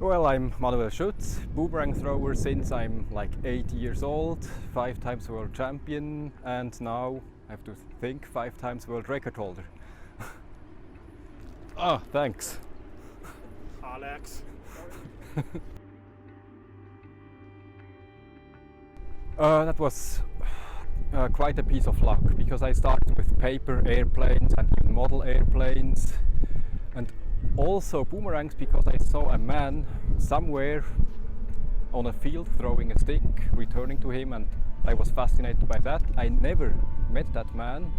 Well, I'm Manuel Schütz, boomerang thrower since I'm like 8 years old, 5 times world champion, and now I have to think 5 times world record holder. Oh, thanks. Alex. That was quite a piece of luck, because I started with paper airplanes and even model airplanes, and also boomerangs because I saw a man somewhere on a field throwing a stick, returning to him, and I was fascinated by that. I never met that man,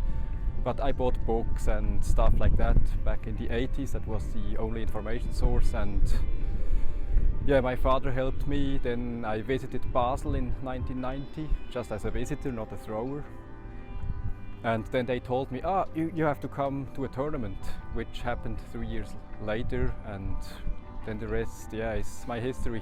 but I bought books and stuff like that back in the 80s. That was the only information source, and yeah, my father helped me. Then I visited Basel in 1990, just as a visitor, not a thrower. And then they told me, you have to come to a tournament, which happened 3 years later, and then the rest, yeah, is my history.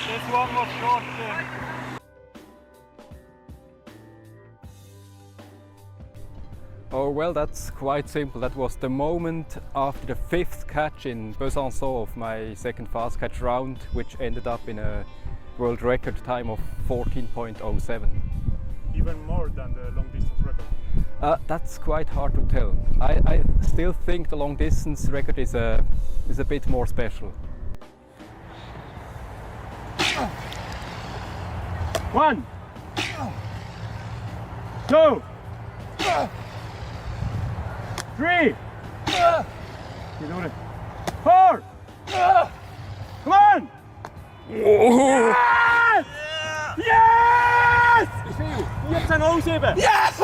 This one was short. Oh well, that's quite simple. That was the moment after the 5th catch in Besançon of my second fast catch round, which ended up in a world record time of 14.07. Even more than the long distance record. That's quite hard to tell. I still think the long distance record is a bit more special. 1, 2, 3. You doing it? 4. Come on! Yes! Yes! Ik zie je. Je hebt zijn hoofd hebben. Yes!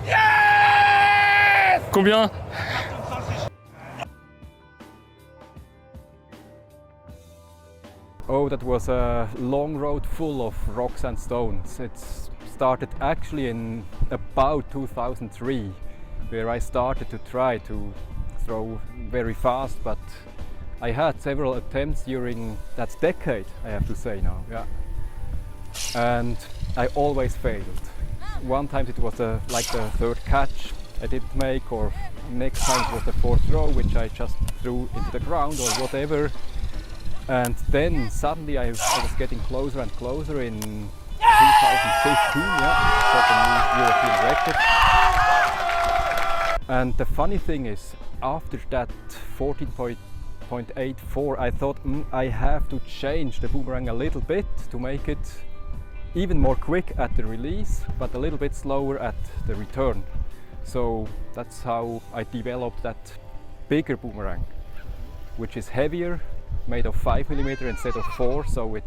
Yes! Combien? Oh, that was a long road full of rocks and stones. It started actually in about 2003, where I started to try to throw very fast, but I had several attempts during that decade, I have to say now, yeah. And I always failed. One time it was like the 3rd catch I didn't make, or next time it was the 4th throw, which I just threw into the ground or whatever. And then suddenly I was getting closer and closer in 2015, yeah, got a new European record. And the funny thing is, after that 14.84, I thought I have to change the boomerang a little bit to make it even more quick at the release, but a little bit slower at the return. So that's how I developed that bigger boomerang, which is heavier, made of 5mm instead of 4, so it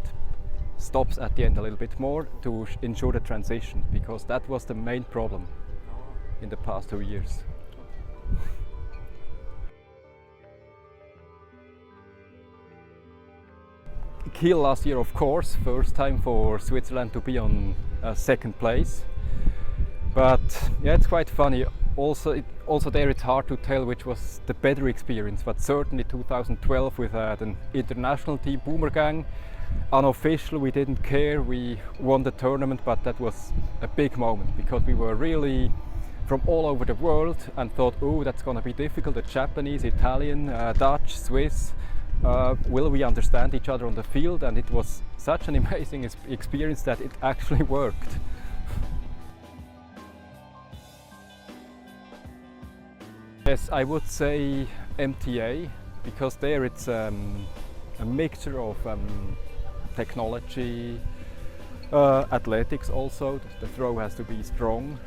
stops at the end a little bit more to ensure the transition, because that was the main problem in the past 2 years. Kiel last year, of course, first time for Switzerland to be on 2nd place. But yeah, it's quite funny. Also there it's hard to tell which was the better experience, but certainly 2012 with an international team, Boomerang. Unofficial, we didn't care, we won the tournament, but that was a big moment because we were really from all over the world and thought, oh, that's gonna be difficult, the Japanese, Italian, Dutch, Swiss. Will we understand each other on the field? And it was such an amazing experience that it actually worked. Yes, I would say MTA, because there it's a mixture of technology, athletics also. The throw has to be strong.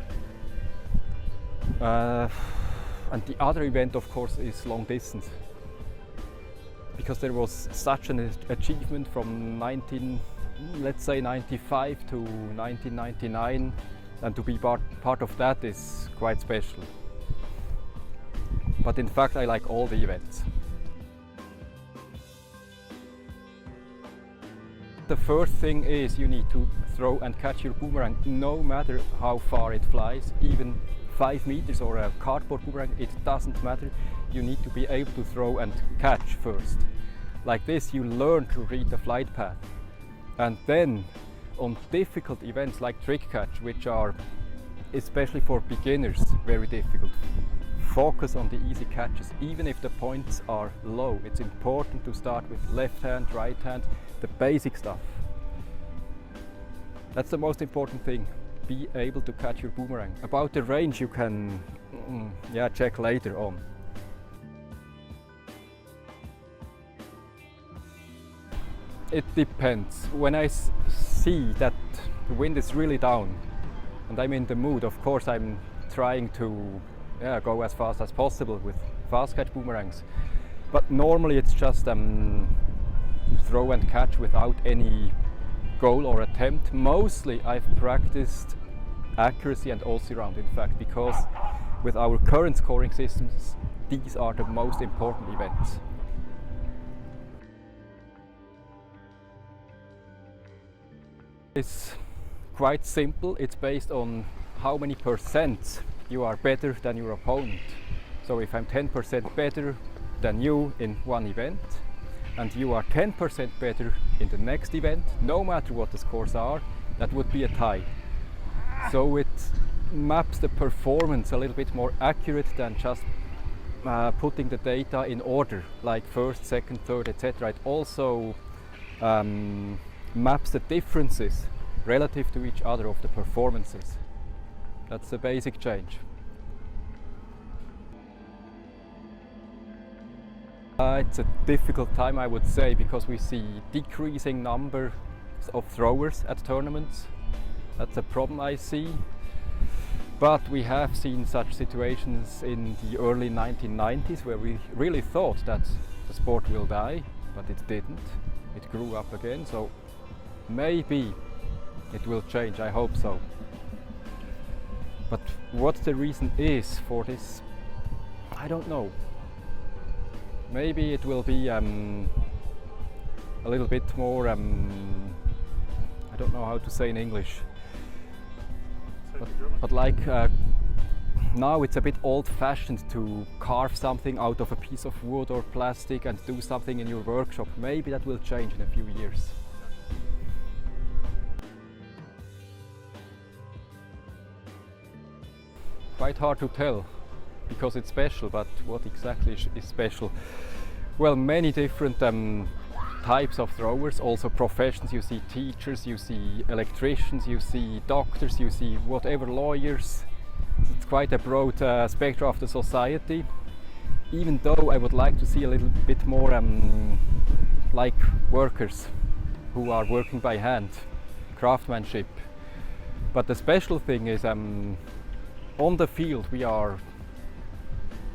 And the other event, of course, is long distance, because there was such an achievement from 1995 to 1999, and to be part of that is quite special. but in fact I like all the events. The first thing is you need to throw and catch your boomerang no matter how far it flies, even 5 meters or a cardboard boomerang, it doesn't matter. You need to be able to throw and catch first. Like this you learn to read the flight path. And then on difficult events like trick catch, which are especially for beginners very difficult, focus on the easy catches. Even if the points are low, it's important to start with left hand, right hand, the basic stuff. That's the most important thing. Be able to catch your boomerang. About the range you can check later on. It depends. When I see that the wind is really down and I'm in the mood, of course I'm trying to go as fast as possible with fast catch boomerangs. But normally it's just throw and catch without any goal or attempt. Mostly I've practiced accuracy and all round, in fact, because with our current scoring systems these are the most important events. It's quite simple. It's based on how many percent you are better than your opponent. So if I'm 10% better than you in one event and you are 10% better in the next event, no matter what the scores are, that would be a tie. So it maps the performance a little bit more accurate than just putting the data in order, like first, second, third, etc. It also maps the differences relative to each other of the performances. That's the basic change. It's a difficult time, I would say, because we see decreasing numbers of throwers at tournaments. That's a problem I see. But we have seen such situations in the early 1990s where we really thought that the sport will die, but it didn't. It grew up again, so maybe it will change, I hope so. But what the reason is for this, I don't know. Maybe it will be a little bit more, I don't know how to say in English, but like now it's a bit old-fashioned to carve something out of a piece of wood or plastic and do something in your workshop. Maybe that will change in a few years. Quite hard to tell, because it's special, but what exactly is special? Well, many different types of throwers, also professions. You see teachers, you see electricians, you see doctors, you see whatever, lawyers. It's quite a broad spectrum of the society, even though I would like to see a little bit more like workers who are working by hand, craftsmanship. But the special thing is on the field we are,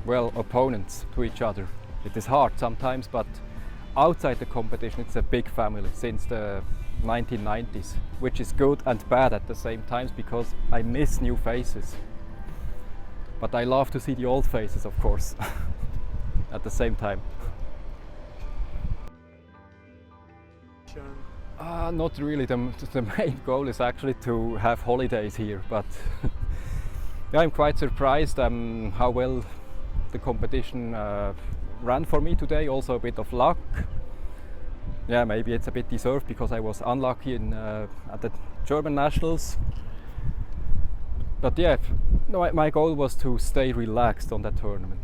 well, opponents to each other. It is hard sometimes, but outside the competition it's a big family since the 1990s, which is good and bad at the same time because I miss new faces. But I love to see the old faces, of course, at the same time. Not really. The main goal is actually to have holidays here, but yeah, I'm quite surprised how well the competition ran for me today. Also a bit of luck. Yeah, maybe it's a bit deserved because I was unlucky at the German nationals. But yeah, no, my goal was to stay relaxed on that tournament.